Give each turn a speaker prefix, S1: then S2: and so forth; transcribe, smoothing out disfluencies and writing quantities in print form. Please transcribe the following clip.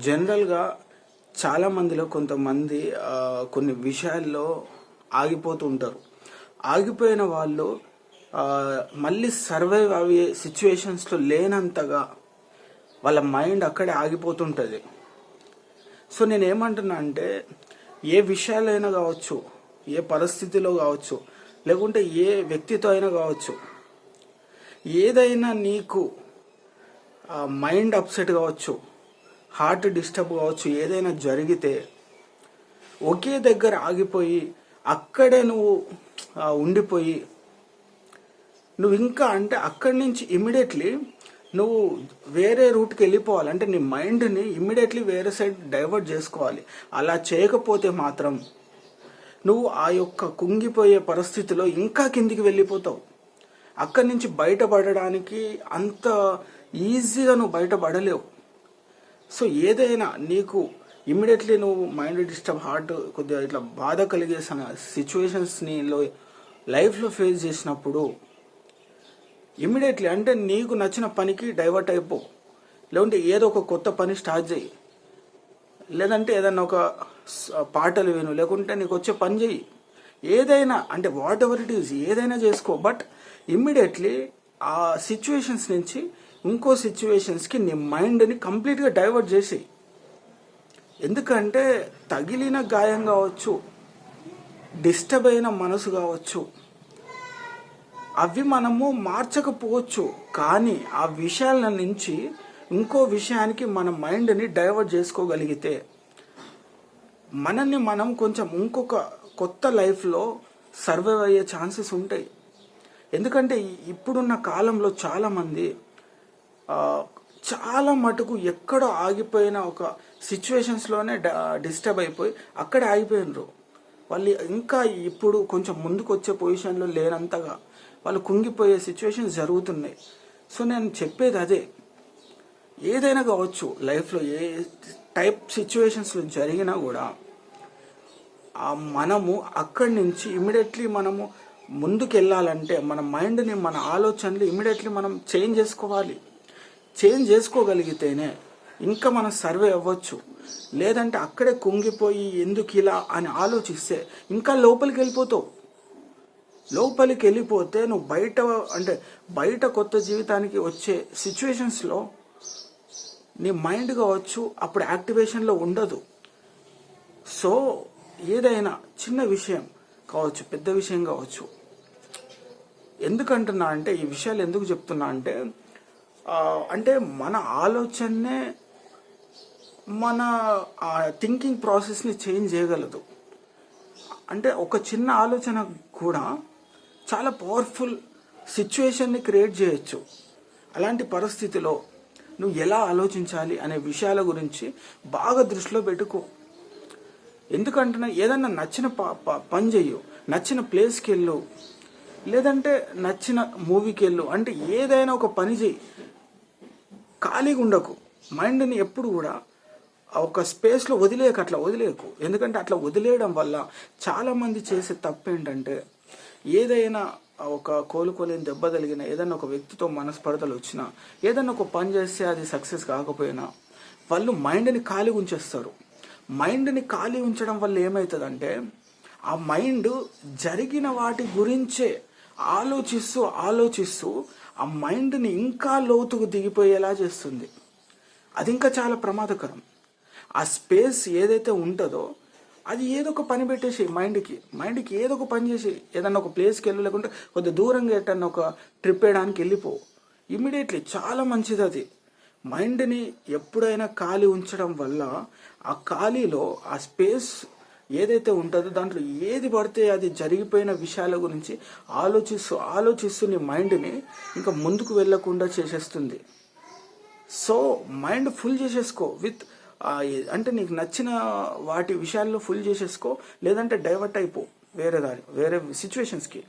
S1: జనరల్‌గా చాలా మందిలో కొంతమంది కొన్ని విషయాల్లో ఆగిపోతూ ఉంటారు. ఆగిపోయిన వాళ్ళు మళ్ళీ సర్వైవ్ అయ్యే సిచ్యువేషన్స్‌లో లేనంతగా వాళ్ళ మైండ్ అక్కడే ఆగిపోతుంటది. సో నేనేమంటున్నా అంటే ఏ విషయాలైనా కావచ్చు, ఏ పరిస్థితిలో కావచ్చు, లేకుంటే ఏ వ్యక్తితో అయినా కావచ్చు, ఏదైనా నీకు మైండ్ అప్సెట్ కావచ్చు, హార్ట్ డిస్టర్బ్ కావచ్చు, ఏదైనా జరిగితే ఒకే దగ్గర ఆగిపోయి అక్కడే నువ్వు ఉండిపోయి నువ్వు ఇంకా అంటే అక్కడి నుంచి ఇమ్మీడియట్లీ నువ్వు వేరే రూట్కి వెళ్ళిపోవాలి. అంటే నీ మైండ్ని ఇమ్మీడియట్లీ వేరే సైడ్ డైవర్ట్ చేసుకోవాలి. అలా చేయకపోతే మాత్రం నువ్వు ఆ యొక్క కుంగిపోయే పరిస్థితిలో ఇంకా కిందికి వెళ్ళిపోతావు. అక్కడి నుంచి బయటపడడానికి అంత ఈజీగా నువ్వు బయటపడలేవు. సో ఏదైనా నీకు ఇమ్మీడియట్లీ నువ్వు మైండ్ డిస్టర్బ్, హార్ట్ కొద్దిగా ఇట్లా బాధ కలిగేసిన సిచ్యువేషన్స్ని లైఫ్లో ఫేస్ చేసినప్పుడు ఇమ్మీడియట్లీ అంటే నీకు నచ్చిన పనికి డైవర్ట్ అయిపో, లేకుంటే ఏదో ఒక కొత్త పని స్టార్ట్ చేయి, లేదంటే ఏదన్నా ఒక పాటలు విను, లేకుంటే నీకు వచ్చే పని చేయి, ఏదైనా అంటే వాట్ ఎవర్ ఇట్ ఈస్ ఏదైనా చేసుకో. బట్ ఇమ్మీడియట్లీ ఆ సిచ్యువేషన్స్ నుంచి ఇంకో సిచ్యువేషన్స్కి నీ మైండ్ని కంప్లీట్గా డైవర్ట్ చేసేయి. ఎందుకంటే తగిలిన గాయం కావచ్చు, డిస్టర్బ్ అయిన మనసు కావచ్చు, అవి మనము మార్చకపోవచ్చు, కానీ ఆ విషయాల నుంచి ఇంకో విషయానికి మన మైండ్ని డైవర్ట్ చేసుకోగలిగితే మనల్ని మనం కొంచెం ఇంకొక కొత్త లైఫ్లో సర్వైవ్ అయ్యే ఛాన్సెస్ ఉంటాయి. ఎందుకంటే ఇప్పుడున్న కాలంలో చాలామంది చాలా మటుకు ఎక్కడో ఆగిపోయిన ఒక సిచ్యువేషన్స్లోనే డిస్టర్బ్ అయిపోయి అక్కడే ఆగిపోయినరు. వాళ్ళు ఇంకా ఇప్పుడు కొంచెం ముందుకు వచ్చే పొజిషన్లో లేనంతగా వాళ్ళు కుంగిపోయే సిచ్యువేషన్స్ జరుగుతున్నాయి. సో నేను చెప్పేది అదే, ఏదైనా కావచ్చు లైఫ్లో ఏ టైప్ సిచ్యువేషన్స్లో జరిగినా కూడా మనము అక్కడి నుంచి ఇమ్మీడియట్లీ మనము ముందుకు వెళ్ళాలంటే మన మైండ్ని, మన ఆలోచనలు ఇమ్మీడియట్లీ మనం చేంజ్ చేసుకోవాలి. చేంజ్ చేసుకోగలిగితేనే ఇంకా మనం సర్వే అవ్వచ్చు. లేదంటే అక్కడే కుంగిపోయి ఎందుకు ఇలా అని ఆలోచిస్తే ఇంకా లోపలికి వెళ్ళిపోతావు. లోపలికి వెళ్ళిపోతే నువ్వు బయట కొత్త జీవితానికి వచ్చే సిచ్యువేషన్స్లో నీ మైండ్ కావచ్చు అప్పుడు యాక్టివేషన్లో ఉండదు. సో ఏదైనా చిన్న విషయం కావచ్చు, పెద్ద విషయం కావచ్చు, ఎందుకంటున్నా అంటే ఈ విషయాలు ఎందుకు చెప్తున్నా అంటే మన ఆలోచనే మన థింకింగ్ ప్రాసెస్ని చేంజ్ చేయగలదు. అంటే ఒక చిన్న ఆలోచన కూడా చాలా పవర్ఫుల్ సిచ్యువేషన్ని క్రియేట్ చేయొచ్చు. అలాంటి పరిస్థితిలో నువ్వు ఎలా ఆలోచించాలి అనే విషయాల గురించి బాగా దృష్టిలో పెట్టుకో. ఎందుకంటున్నా ఏదన్నా నచ్చిన పని చెయ్యు, నచ్చిన ప్లేస్కి వెళ్ళు, లేదంటే నచ్చిన మూవీకి వెళ్ళు, అంటే ఏదైనా ఒక పని చెయ్యి. ఖాళీగా ఉండకు. మైండ్ని ఎప్పుడు కూడా ఒక స్పేస్లో అట్లా వదిలేయకు. ఎందుకంటే అట్లా వదిలేయడం వల్ల చాలామంది చేసే తప్పు ఏంటంటే ఏదైనా ఒక కోలుకోలేని దెబ్బ తగిలినా, ఏదైనా ఒక వ్యక్తితో మనస్పర్ధలు వచ్చినా, ఏదైనా ఒక పని చేస్తే అది సక్సెస్ కాకపోయినా వాళ్ళు మైండ్ని ఖాళీ ఉంచేస్తారు. మైండ్ని ఖాళీ ఉంచడం వల్ల ఏమవుతుందంటే ఆ మైండ్ జరిగిన వాటి గురించే ఆలోచిస్తూ ఆ మైండ్ని ఇంకా లోతుకు దిగిపోయేలా చేస్తుంది. అది ఇంకా చాలా ప్రమాదకరం. ఆ స్పేస్ ఏదైతే ఉంటుందో అది ఏదో ఒక పని పెట్టేసి మైండ్కి ఏదో ఒక పని చేసి ఏదన్నా ఒక ప్లేస్కి వెళ్ళు, లేకుంటే కొద్దిగా దూరంగా ఎట్టన్నా ఒక ట్రిప్ వేయడానికి వెళ్ళిపో. ఇమ్మీడియట్లీ చాలా మంచిది అది. మైండ్ని ఎప్పుడైనా ఖాళీ ఉంచడం వల్ల ఆ ఖాళీలో ఆ స్పేస్ ఏదైతే ఉంటుందో దాంట్లో ఏది పడితే అది జరిగిపోయిన విషయాల గురించి ఆలోచిస్తూ నీ మైండ్ని ఇంకా ముందుకు వెళ్ళకుండా చేసేస్తుంది. సో మైండ్ ఫుల్ చేసేసుకో అంటే నీకు నచ్చిన వాటి విషయాల్లో ఫుల్ చేసేసుకో, లేదంటే డైవర్ట్ అయిపో వేరే సిచ్యువేషన్స్కి.